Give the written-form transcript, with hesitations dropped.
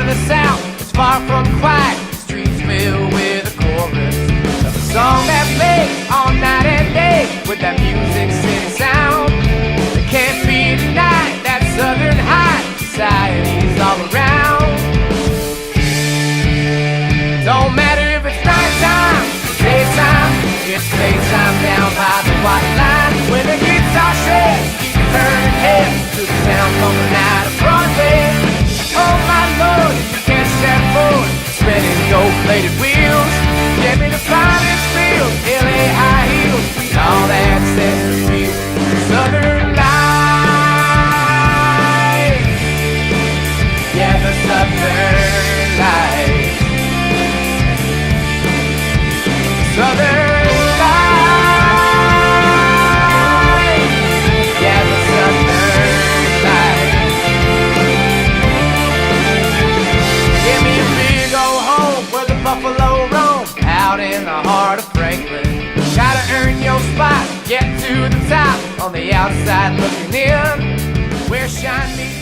the south is far from quiet. The streets filled with a chorus of a song that plays all night and day with that Music City sound. It can't be denied that Southern high society's all around. Don't matter if it's nighttime, daytime, it's playtime down by the white line. When the guitar shreds, keep turning head to the sound coming out of Broadway. Oh my Lord, you can't stand forward, spinning gold-plated wheels. Get me the finest field, LA high heels, and all that sets the feel. Southern life, yeah, the Southern life. Southern life, yeah, the Southern life. Give me a big old home where the buffalo roam, out in the heart of Franklin. Gotta earn your spot, get to the top, on the outside looking in, where shine meets